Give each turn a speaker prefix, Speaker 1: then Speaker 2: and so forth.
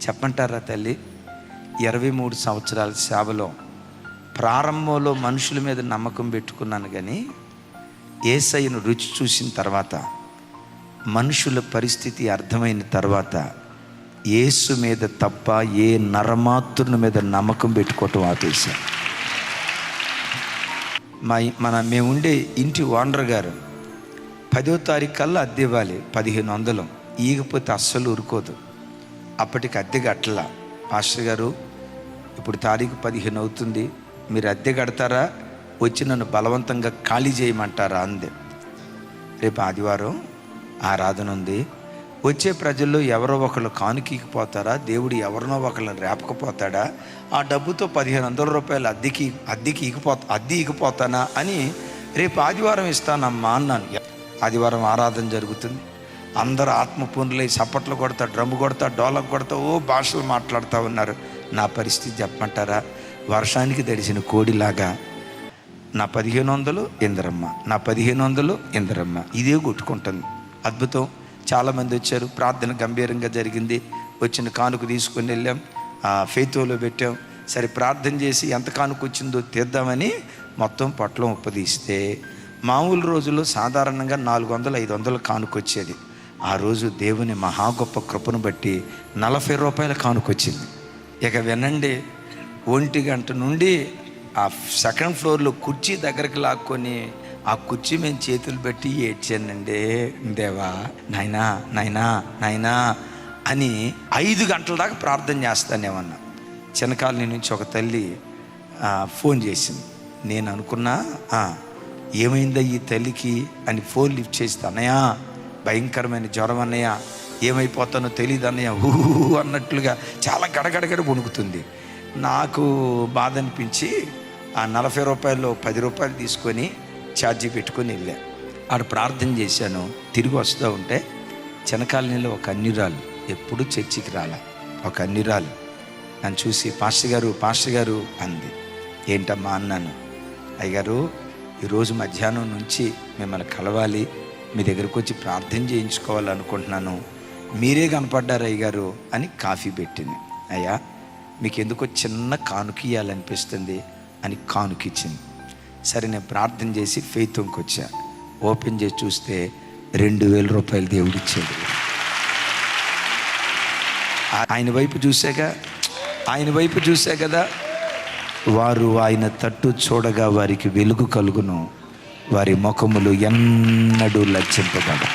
Speaker 1: చెప్పంటారా తల్లి? 23 సంవత్సరాల సేవలో ప్రారంభంలో మనుషుల మీద నమ్మకం పెట్టుకున్నాను, కానీ యేసయ్యను రుచి చూసిన తర్వాత, మనుషుల పరిస్థితి అర్థమైన తర్వాత, యేసు మీద తప్ప ఏ నరమాత్రుని మీద నమ్మకం పెట్టుకోవటం ఆపేశాను. మేముండే ఇంటి ఓనర్ గారు 10వ తారీఖు కల్లా అద్దె ఇవ్వాలి, 1500. ఈగపోతే అస్సలు ఊరుకోదు. అప్పటికి అద్దె కట్టలా. పాస్టర్ గారు, ఇప్పుడు తారీఖు 15 అవుతుంది, మీరు అద్దె కడతారా, వచ్చి నన్ను బలవంతంగా ఖాళీ చేయమంటారా అంది. రేపు ఆదివారం ఆరాధన ఉంది, వచ్చే ప్రజల్లో ఎవరో ఒకళ్ళు కానుకీకిపోతారా, దేవుడు ఎవరినో ఒకళ్ళని రేపకపోతాడా, ఆ డబ్బుతో 1500 రూపాయలు అద్దెకి ఇగిపోతానా అని రేపు ఆదివారం ఇస్తానమ్మా అన్నాను. ఆదివారం ఆరాధన జరుగుతుంది, అందరూ ఆత్మపూర్ణులై చప్పట్లు కొడతా, డ్రమ్ము కొడతా, డోలకు కొడతా, భాషలు మాట్లాడుతూ ఉన్నారు. నా పరిస్థితి చెప్పమంటారా? వర్షానికి తడిసిన కోడిలాగా నా 1500 ఇందరమ్మ, నా 1500 ఇందరమ్మ, ఇదే కొట్టుకుంటుంది. అద్భుతం. చాలామంది వచ్చారు, ప్రార్థన గంభీరంగా జరిగింది. వచ్చిన కానుక తీసుకొని వెళ్ళాం, ఫెయితోలో పెట్టాం. సరే ప్రార్థన చేసి ఎంత కానుక వచ్చిందో తీద్దామని మొత్తం పొట్లం ఉప్పదీస్తే, మామూలు రోజుల్లో సాధారణంగా 400-500 కానుక వచ్చేది. ఆ రోజు దేవుని మహా గొప్ప కృపను బట్టి 40 రూపాయల కానుక వచ్చింది. ఇక వినండి, 1 గంట నుండి ఆ సెకండ్ ఫ్లోర్లో కుర్చీ దగ్గరికి లాక్కొని ఆ కుర్చీ మేము చేతులు పెట్టి ఏడ్చానండి. దేవా, నాయనా నాయనా నాయనా అని 5 గంటల దాకా ప్రార్థన చేస్తానేమన్నా. చిన్నకాలనీ నుంచి ఒక తల్లి ఫోన్ చేసింది. నేను అనుకున్నా, ఏమైందా ఈ తల్లికి అని ఫోన్ లిఫ్ట్ చేస్తే, అన్నయ్య భయంకరమైన జ్వరం అన్నయ్య, ఏమైపోతానో తెలియదు అన్నయ్య, అన్నట్లుగా చాలా గడగడగడ వణుకుతుంది. నాకు బాధ అనిపించి ఆ 40 రూపాయల్లో 10 రూపాయలు తీసుకొని ఛార్జీ పెట్టుకొని వెళ్ళా. ఆడ ప్రార్థన చేశాను. తిరిగి వస్తూ ఉంటే చిన్నకాలనీలో ఒక అన్యురాలు, ఎప్పుడు చర్చికి రాలా, ఒక అన్యురాలు నన్ను చూసి పాస్టర్ గారు అంది. ఏంటమ్మా అన్నాను. అయ్యగారు, ఈరోజు మధ్యాహ్నం నుంచి మిమ్మల్ని కలవాలి, మీ దగ్గరకు వచ్చి ప్రార్థన చేయించుకోవాలనుకుంటున్నాను, మీరే కనపడ్డారు అయ్యగారు అని కాఫీ పెట్టింది. అయ్యా, మీకు ఎందుకో చిన్న కానుక ఇవ్వాలనిపిస్తుంది అని కానుక ఇచ్చింది. సరే నేను ప్రార్థన చేసి ఫెయిత్కి వచ్చా. ఓపెన్ చేసి చూస్తే 2000 రూపాయలు దేవుడిచ్చాడు. ఆయన వైపు చూసా కదా, వారు ఆయన తట్టు చూడగా వారికి వెలుగు కలుగును, వారి ముఖములు ఎన్నడూ లజ్జింపబడవు.